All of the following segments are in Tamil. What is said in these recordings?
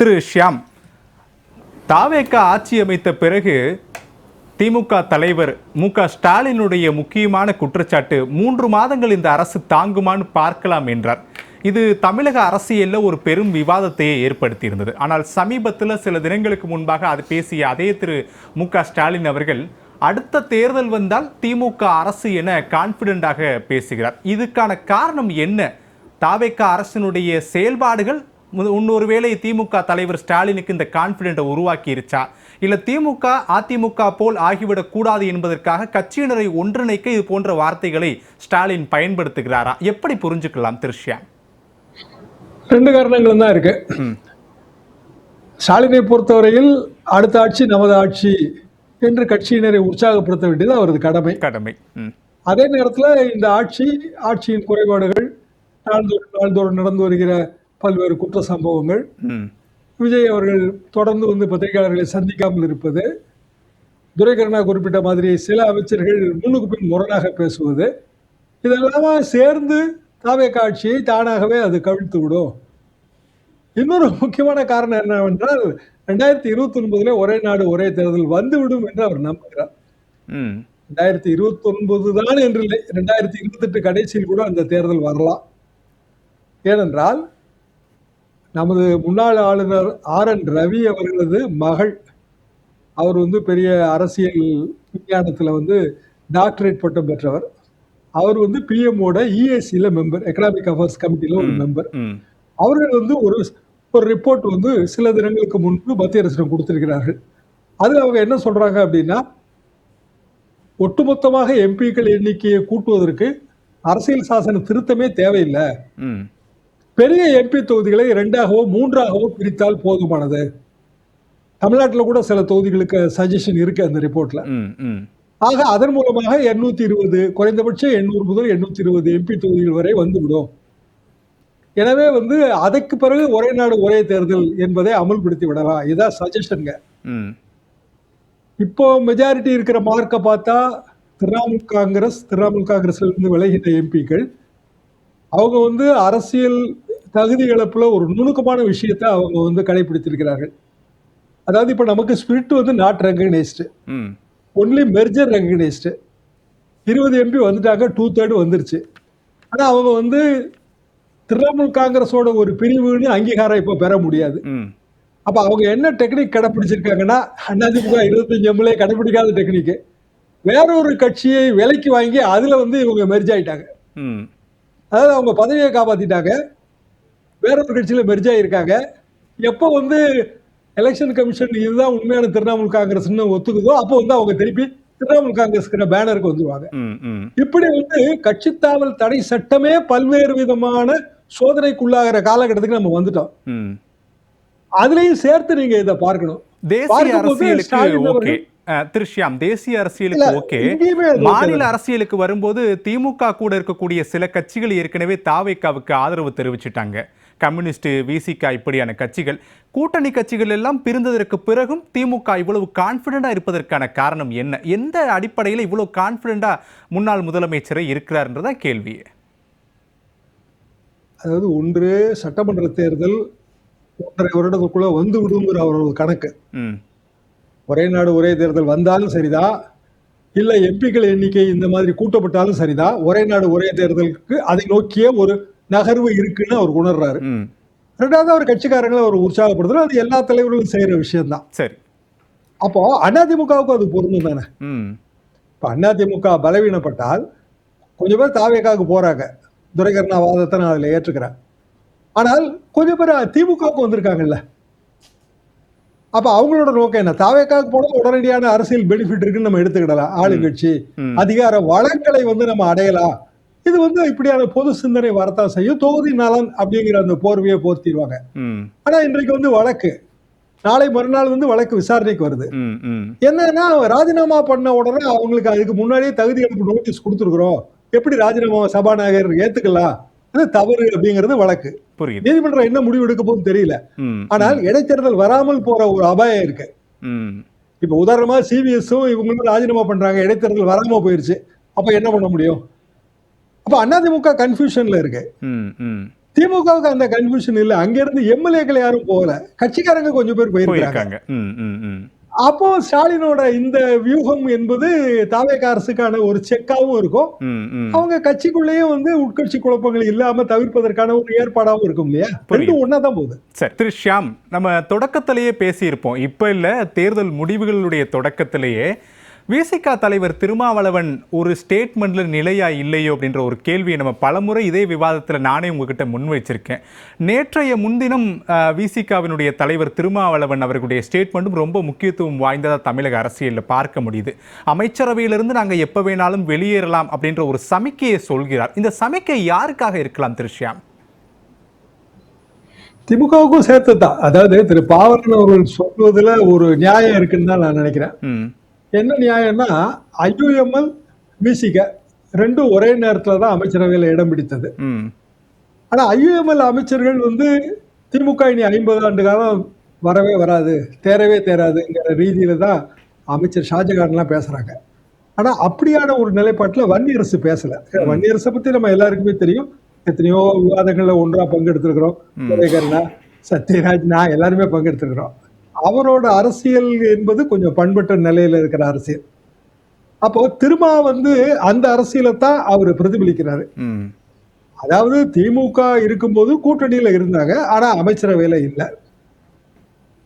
திரு ஷியாம், தாவேக ஆட்சி அமைத்த பிறகு திமுக தலைவர் மு.க. ஸ்டாலினுடைய முக்கியமான குற்றச்சாட்டு 3 மாதங்கள் இந்த அரசு தாங்குமான்னு பார்க்கலாம் என்றார். இது தமிழக அரசியலில் ஒரு பெரும் விவாதத்தையே ஏற்படுத்தியிருந்தது. ஆனால் சமீபத்தில் சில தினங்களுக்கு முன்பாக அது பேசிய அதே திரு மு.க. ஸ்டாலின் அவர்கள் அடுத்த தேர்தல் வந்தால் திமுக அரசு என கான்பிடென்டாக பேசுகிறார். இதுக்கான காரணம் என்ன? தாவேக அரசினுடைய செயல்பாடுகள் ஒருவேளை திமுக தலைவர் ஸ்டாலினுக்கு இந்த கான்பிடென்ட்டை உருவாக்கிருச்சா, இல்ல திமுக அதிமுக போல் ஆகிவிடக் கூடாது என்பதற்காக கட்சியினரை ஒன்றிணைக்க இது போன்ற வார்த்தைகளை ஸ்டாலின் பயன்படுத்துகிறாரா? எப்படி புரிஞ்சுக்கலாம் திரு ஷியாம்? 2 காரணங்களும் தான் இருக்கு. ஸ்டாலினை பொறுத்தவரையில் அடுத்த ஆட்சி நமது ஆட்சி என்று கட்சியினரை உற்சாகப்படுத்த வேண்டியது அவரது கடமை. அதே நேரத்தில் இந்த ஆட்சியின் குறைபாடுகள், நாள்தோறும் நடந்து வருகிற பல்வேறு குற்ற சம்பவங்கள், விஜய் அவர்கள் தொடர்ந்து பத்திரிகையாளர்களை சந்திக்காமல் இருப்பது, துரைக்கண்ணா குறிப்பிட்ட மாதிரி சில அமைச்சர்கள் முன்னுக்கு பின் முரணாக பேசுவது, இதெல்லாம் சேர்ந்து தாவேக ஆட்சியை தானாகவே அது கவிழ்த்து விடும். இன்னொரு முக்கியமான காரணம் என்னவென்றால் 2029 ஒரே நாடு ஒரே தேர்தல் வந்துவிடும் என்று அவர் நம்புகிறார். 2029 தான் என்று இல்லை, 2028 கடைசியில் கூட அந்த தேர்தல் வரலாம். ஏனென்றால் நமது முன்னாள் ஆளுநர் RN ரவி அவர்களது மகள், அவர் பெரிய அரசியல் விஞ்ஞானத்தில் டாக்டரேட் பட்டம் பெற்றவர். அவர் பிஎம்ஓட EACல மெம்பர், எக்கனாமிக் அஃபேர்ஸ் கமிட்டியில ஒரு மெம்பர். அவர்கள் ஒரு ரிப்போர்ட் சில தினங்களுக்கு முன்பு மத்திய அரசிடம் கொடுத்திருக்கிறார்கள். அதுல அவங்க என்ன சொல்றாங்க அப்படின்னா, ஒட்டுமொத்தமாக எம்பிக்கள் எண்ணிக்கையை கூட்டுவதற்கு அரசியல் சாசன திருத்தமே தேவையில்லை, பெரிய எம்பி தொகுதிகளை 2ஆகவோ 3ஆகவோ பிரித்தால் போதுமானது. தமிழ்நாட்டில் கூட சில தொகுதிகளுக்கு சஜஷன் இருக்கு அந்த ரிப்போர்ட்ல. ஆக அதன் மூலமாக 820, குறைந்தபட்சம் 800 முதல் 820 எம்பி தொகுதிகள் வரை வந்துவிடும். எனவே அதற்கு பிறகு ஒரே நாடு ஒரே தேர்தல் என்பதை அமல்படுத்தி விடலாம். இதான் சஜஷன்ங்க. இப்போ மெஜாரிட்டி இருக்கிற மார்க்கை பார்த்தா திரிணாமுல் காங்கிரஸ்ல இருந்து விலகின எம்பிக்கள் அவங்க அரசியல் தகுதி இழப்புல ஒரு நுணுக்கமான விஷயத்தை அவங்க கடைபிடித்திருக்கிறார்கள். அதாவது இப்ப நமக்கு spirit not recognised, only merger recognised. 20 MP வந்துட்டாங்க, 2/3 வந்துருச்சு. ஆனா அவங்க திரிணாமுல் காங்கிரஸோட ஒரு பிரிவுன்னு அங்கீகாரம் இப்ப பெற முடியாது. அப்ப அவங்க என்ன டெக்னிக் கடைபிடிச்சிருக்காங்கன்னா, அதிமுக 25 எம்எல்ஏ கடைபிடிக்காத டெக்னிக், வேறொரு கட்சியை விலைக்கு வாங்கி அதுல இவங்க மெர்ஜ் ஆயிட்டாங்க. அதாவது அவங்க பதவியை காப்பாத்திட்டாங்க, வேறொரு கட்சியில மெர்ஜ் ஆயிருக்காங்க. எப்போ எலெக்ஷன் கமிஷன் இதுதான் உண்மையான திரிணாமுல் காங்கிரஸ்னு ஒத்துக்குதோ அப்போ அவங்க திருப்பி திரிணாமுல் காங்கிரஸ் பேனருக்கு வந்துருவாங்க. இப்படி கட்சி தாவல் தடை சட்டமே பல்வேறு விதமான சோதனைக்குள்ளாகிற காலகட்டத்துக்கு நம்ம வந்துட்டோம். அதுலயும் சேர்த்து நீங்க இதை பார்க்கணும். தேசிய அரசியலுக்கு திரு ஷியாம், தேசிய அரசியலுக்கு ஓகே, மாநில அரசியலுக்கு வரும்போது திமுக கூட இருக்கக்கூடிய சில கட்சிகள் ஏற்கனவே தாவேகாவுக்கு ஆதரவு தெரிவிச்சுட்டாங்க. கம்யூனிஸ்ட், விசிக இப்படியான கட்சிகள், கூட்டணி கட்சிகள் எல்லாம் பிரிந்ததற்கு பிறகும் திமுக இவ்வளவு கான்பிடண்டா இருப்பதற்கான காரணம் என்ன? எந்த அடிப்படையில் இவ்வளவு கான்பிடண்டா முன்னாள் முதலமைச்சரை இருக்கிறார்ன்றதா கேள்வி. அதாவது ஒன்று சட்டமன்ற தேர்தல் 1.5 வருடத்துக்குள்ள வந்து விடுங்கிற அவரோட கணக்கு. ஒரே நாடு ஒரே தேர்தல் வந்தாலும் சரிதான், இல்ல எம்பிக்கள் எண்ணிக்கை இந்த மாதிரி கூட்டப்பட்டாலும் சரிதான், ஒரே நாடு ஒரே தேர்தலுக்கு அதை நோக்கிய ஒரு நகர்வு இருக்குன்னு அவர் உணர்றாரு. 2வது அவர் கட்சிக்காரங்களை அவர் உற்சாகப்படுத்துறாரு. அது எல்லா தலைவர்களும் செய்யற விஷயம் தான். சரி, அப்போ அதிமுகவுக்கும் அது பொருந்தும் தானே. இப்ப அதிமுக பலவீனப்பட்டால் கொஞ்சம் பேர் தாவேகாவுக்கு போறாங்க. துரைக்கண்ணா வாதத்தை நான் அதுல ஏற்றுக்கிறேன். ஆனால் கொஞ்சம் பேர் திமுகவுக்கு வந்திருக்காங்கல்ல. அப்ப அவங்களோட நோக்கம் என்ன? தாவேகாவுக்கு போனது உடனடியான அரசியல் பெனிஃபிட் இருக்குன்னு நம்ம எடுத்துக்கிடலாம். ஆளுங்கட்சி அதிகார வளங்களை நம்ம அடையலாம். இது இப்படியான பொது சிந்தனை வரத்தான் செய்யும். தொகுதி நலன் அப்படிங்கிற அந்த போர்வையை போர்த்திடுவாங்க. ஆனா இன்றைக்கு வழக்கு, நாளை மறுநாள் வழக்கு விசாரணைக்கு வருது. என்னன்னா, ராஜினாமா பண்ண உடனே அவங்களுக்கு அதுக்கு முன்னாடியே தகுதி இழப்பு நோட்டீஸ் கொடுத்துருக்குறோம், எப்படி ராஜினாமா சபாநாயகர் ஏத்துக்கலாம், அது தவறு அப்படிங்கிறது வழக்கு. நீதிமன்றம் என்ன முடிவு எடுக்க போகுதுன்னு தெரியல. ஆனால் இடைத்தேர்தல் வராமல் போற ஒரு அபாயம் இருக்கு. இப்ப உதாரணமா சிபிஎஸும் இவங்களும் ராஜினாமா பண்றாங்க, இடைத்தேர்தல் வராம போயிருச்சு. அப்ப என்ன பண்ண முடியும்? அப்ப அதிமுக கன்ஃபியூஷன்ல இருக்கு. திமுகவுக்கு அந்த கன்ஃபியூஷன் இல்ல. அங்க இருந்து எம்எல்ஏக்கள் யாரும் போகல. கட்சிக்காரங்க கொஞ்சம் பேர் போயிருக்காங்க. அப்போ ஸ்டாலினோட இந்த வியூகம் என்பது தாவேக அரசுக்கான ஒரு செக்காவும் இருக்கும். அவங்க கட்சிக்குள்ளேயும் வந்து உட்கட்சி குழப்பங்கள் இல்லாம தவிர்ப்பதற்கான ஒரு ஏற்பாடாவும் இருக்கும் இல்லையா? ரெண்டும் ஒன்னாதான் போகுது. சரி திரு ஷியாம், நம்ம தொடக்கத்திலேயே பேசியிருப்போம். இப்ப இல்ல, தேர்தல் முடிவுகளுடைய தொடக்கத்திலேயே விசிக தலைவர் திருமாவளவன் ஒரு ஸ்டேட்மெண்ட்ல நிலையா இல்லையோ அப்படின்ற ஒரு கேள்வியை நம்ம பலமுறை இதே விவாதத்தில் நானே உங்ககிட்ட முன்வைச்சிருக்கேன். நேற்றைய முன்தினம் விசிகாவினுடைய தலைவர் திருமாவளவன் அவர்களுடைய ஸ்டேட்மெண்ட்டும் ரொம்ப முக்கியத்துவம் வாய்ந்ததாக தமிழக அரசியலில் பார்க்க முடியுது. அமைச்சரவையிலிருந்து நாங்கள் எப்போ வேணாலும் வெளியேறலாம் அப்படின்ற ஒரு சமிக்கையை சொல்கிறார். இந்த சமிக்கை யாருக்காக இருக்கலாம் திரு ஷியாம்? திமுகவுக்கும் சேர்த்து தான். அதாவது திரு பாவரன் அவர்கள் சொல்வதில் ஒரு நியாயம் இருக்குன்னு தான் நான் நினைக்கிறேன். என்ன நியாயம்னா, ஐயுஎம்எல் விசிக ரெண்டும் ஒரே நேரத்தில் தான் அமைச்சரவையில் இடம் பிடித்தது. ஆனா ஐயுஎம்எல் அமைச்சர்கள் வந்து திமுக இனி 50 ஆண்டு காலம் வரவே வராது, தேரவே தேராதுங்கிற ரீதியில தான் அமைச்சர் ஷாஜகான்லாம் பேசுறாங்க. ஆனா அப்படியான ஒரு நிலைப்பாட்டில் வன்னியரசு பேசல. வன்னியரசை பத்தி நம்ம எல்லாருக்குமே தெரியும். எத்தனையோ விவாதங்கள்ல ஒன்றா பங்கெடுத்திருக்கிறோம். உதயகர்ணா, சத்யராஜ், நான் எல்லாருமே பங்கெடுத்திருக்கிறோம். அவரோட அரசியல் என்பது கொஞ்சம் பண்பட்ட நிலையில இருக்கிற அரசியல். அப்போ திரும்ப வந்து அந்த அரசியலை தான் அவர் பிரதிபலிக்கிறாரு. அதாவது திமுக இருக்கும்போது கூட்டணியில இருந்தாங்க, ஆனா அமைச்சரவையில இல்ல.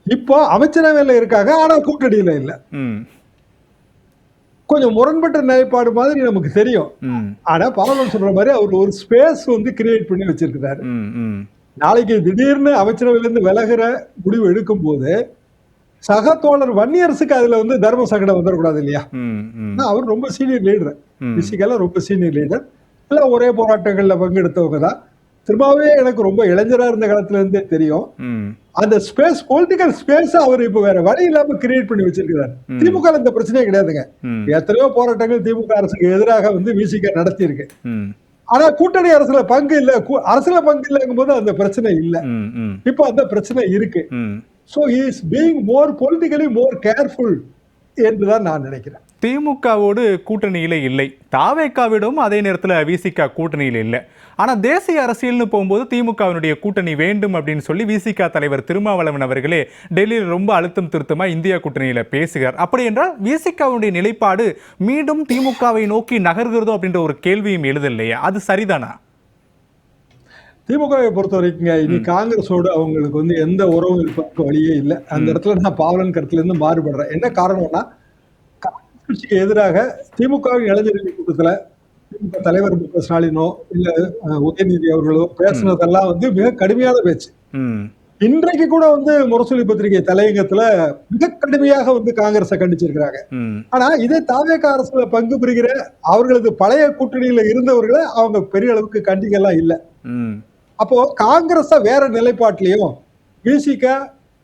இப்போ அமைச்சரவையில இருக்காங்க, ஆனா கூட்டணியில இல்ல. கொஞ்சம் முரண்பட்ட நிலைப்பாடு மாதிரி நமக்கு தெரியும். ஆனா பாவலன் சொல்ற மாதிரி அவர் ஒரு ஸ்பேஸ் வந்து கிரியேட் பண்ணி வச்சிருக்கிறாரு. நாளைக்கு திடீர்னு அமைச்சரவையில இருந்து விலகிற முடிவு எடுக்கும் போது சக தோழர் வன்னியரசுக்கு அதுல வந்து தர்ம சங்கடம் வந்துடக்கூடாது இல்லையா? அவர் ரொம்ப சீனியர் லீடர், பிசிக்கலா ரொம்ப சீனியர் லீடர். எல்லாம் ஒரே போராட்டங்கள்ல பங்கெடுத்தவங்க தான். திரும்பவே எனக்கு ரொம்ப இளைஞரா இருந்த காலத்துல இருந்தே தெரியும். அந்த ஸ்பேஸ், பொலிட்டிக்கல் ஸ்பேஸ் அவர் இப்ப வேற வழி இல்லாம கிரியேட் பண்ணி வச்சிருக்கிறார். திமுக இந்த பிரச்சனையே கிடையாதுங்க. எத்தனையோ போராட்டங்கள் திமுக அரசுக்கு எதிராக வந்து விசிக நடத்தி இருக்கு. ஆனா கூட்டணி அரசுல பங்கு இல்ல, அரசுல பங்கு இல்லைங்கும் போது அந்த பிரச்சனை இல்ல. இப்ப அந்த பிரச்சனை இருக்கு. So he is being more politically more careful என்றுதான் நான் நினைக்கிறேன். திமுகவோடு கூட்டணியில இல்லை, தாவேகாவிடம் அதே நேரத்தில் விசிக கூட்டணியில் இல்லை. ஆனா தேசிய அரசியல்னு போகும்போது திமுகவினுடைய கூட்டணி வேண்டும் அப்படின்னு சொல்லி விசிக தலைவர் திருமாவளவன் அவர்களே டெல்லியில் ரொம்ப அழுத்தம் திருத்தமா இந்தியா கூட்டணியில பேசுகிறார். அப்படி என்றால் விசிகவுடைய நிலைப்பாடு மீண்டும் திமுகவை நோக்கி நகர்கிறதோ அப்படின்ற ஒரு கேள்வியும் எழுதலையா? அது சரிதானா? திமுகவை பொறுத்த வரைக்குங்க இனி காங்கிரஸோடு அவங்களுக்கு வந்து எந்த உறவும் இருப்பதற்கு வழியே இல்லை. அந்த இடத்துல நான் பாவலன் கருத்துல இருந்து மாறுபடுறேன். என்ன காரணம்னா, காங்கிரஸ் கட்சிக்கு எதிராக திமுகவின் இளைஞர்கள் கூட்டத்துல திமுக தலைவர் மு.க. ஸ்டாலினோ இல்ல உதயநிதி அவர்களோ பேசுனதெல்லாம் வந்து மிக கடுமையான பேச்சு. இன்றைக்கு கூட வந்து முரசொலி பத்திரிகை தலையங்கத்துல மிக கடுமையாக வந்து காங்கிரஸை கண்டிச்சிருக்கிறாங்க. ஆனா இதே தாவேக அரசுல பங்கு பெறுகிற அவர்களது பழைய கூட்டணியில இருந்தவர்களை அவங்க பெரிய அளவுக்கு கண்டிக்கலாம் இல்லை. அப்போ காங்கிரஸ வேற நிலைப்பாட்டிலையும் விசிக,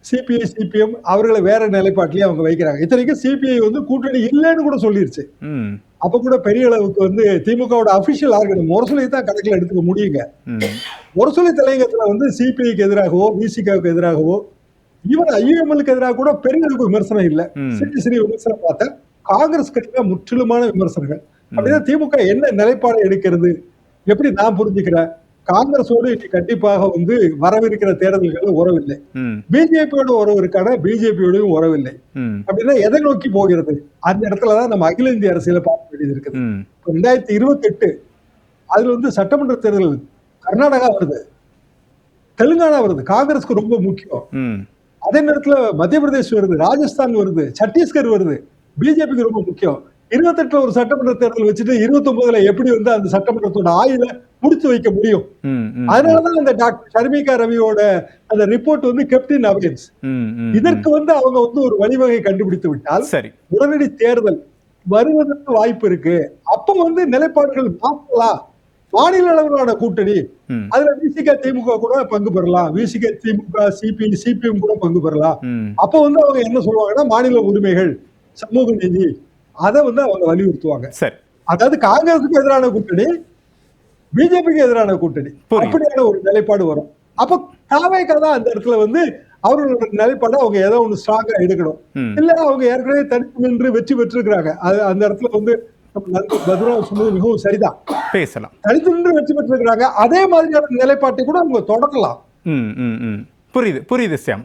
சிபிஐ, சிபிஎம் அவர்களை வேற நிலைப்பாட்டிலையும் அவங்க வைக்கிறாங்க. இத்தனைக்கும் சிபிஐ வந்து கூட்டணி இல்லைன்னு கூட சொல்லிருச்சு. அப்ப கூட பெரிய அளவுக்கு வந்து திமுகவோட அபிஷியல் ஆர்கன் முரசொலி தான் கணக்கில் எடுத்துக்க முடியுங்க. முரசொலி தலையங்கத்துல வந்து சிபிஐக்கு எதிராகவோ விசிகாவுக்கு எதிராகவோ ஈவன் ஐயுஎம்எல்க்கு எதிராக கூட பெரிய அளவுக்கு விமர்சனம் இல்லை. சிறு விமர்சனம் பார்த்தா காங்கிரஸ் கட்சியில முற்றிலுமான விமர்சனங்கள். அப்படிதான் திமுக என்ன நிலைப்பாடு எடுக்கிறது எப்படி நான் புரிஞ்சுக்கிறேன். காங்கிரஸோடு கண்டிப்பாக வந்து வரவிருக்கிற தேர்தல்கள் உறவில்லை. பிஜேபியோட உறவு இருக்கான, பிஜேபியோடையும் உறவில்லை. அப்படின்னா எதை நோக்கி போகிறது? அந்த இடத்துலதான் நம்ம அகில இந்திய அரசியல பார்க்க வேண்டியது இருக்குது. 2028 அதுல வந்து சட்டமன்ற தேர்தல் கர்நாடகா வருது, தெலுங்கானா வருது, காங்கிரஸ்க்கு ரொம்ப முக்கியம். அதே நேரத்துல மத்திய பிரதேஷ் வருது, ராஜஸ்தான் வருது, சத்தீஸ்கர் வருது, பிஜேபிக்கு ரொம்ப முக்கியம். 28 ஒரு சட்டமன்ற தேர்தல் வச்சுட்டு 29 எப்படி வந்து அந்த சட்டமன்றத்தோட ஆயுள முடிச்சு வைக்க முடியும்? அதனாலதான் அந்த டாக்டர் ஷர்மிகா ரவியோட அந்த ரிப்போர்ட் வந்து கெப்டின் அவேன்ஸ். இதற்கு வந்து அவங்க வந்து ஒரு வழிவகை கண்டுபிடித்து விட்டால் உடனடி தேர்தல் வருவதற்கு வாய்ப்பு இருக்கு. அப்ப வந்து நிலைப்பாடுகள் மாற்றலாம். மாநில அளவிலான கூட்டணி அதுல விசிக திமுக கூட பங்கு பெறலாம், விசிக திமுக சிபிஐ சிபிஎம் கூட பங்கு பெறலாம். அப்ப வந்து அவங்க என்ன சொல்லுவாங்கன்னா மாநில உரிமைகள், சமூக நீதி, அதை வந்து அவங்க வலியுறுத்துவாங்க. அதாவது காங்கிரஸுக்கு எதிரான கூட்டணி, பிஜேபிக்கு எதிரான கூட்டணி, அப்படியான ஒரு நிலைப்பாடு வரும். அப்ப தாவேகா தான் அந்த இடத்துல வந்து அவர்களோட நிலைப்பாடு அவங்க ஏதோ ஒண்ணு ஸ்ட்ராங்கா எடுக்கணும். இல்ல அவங்க ஏற்கனவே தனித்து நின்று வெற்றி பெற்றிருக்கிறாங்க. அது அந்த இடத்துல வந்து நன்றி பத்ரா சொன்னது மிகவும் சரிதான். பேசலாம். தனித்து நின்று வெற்றி பெற்றிருக்கிறாங்க. அதே மாதிரியான நிலைப்பாட்டை கூட அவங்க தொடரலாம். புரியுது புரியுது சாம்.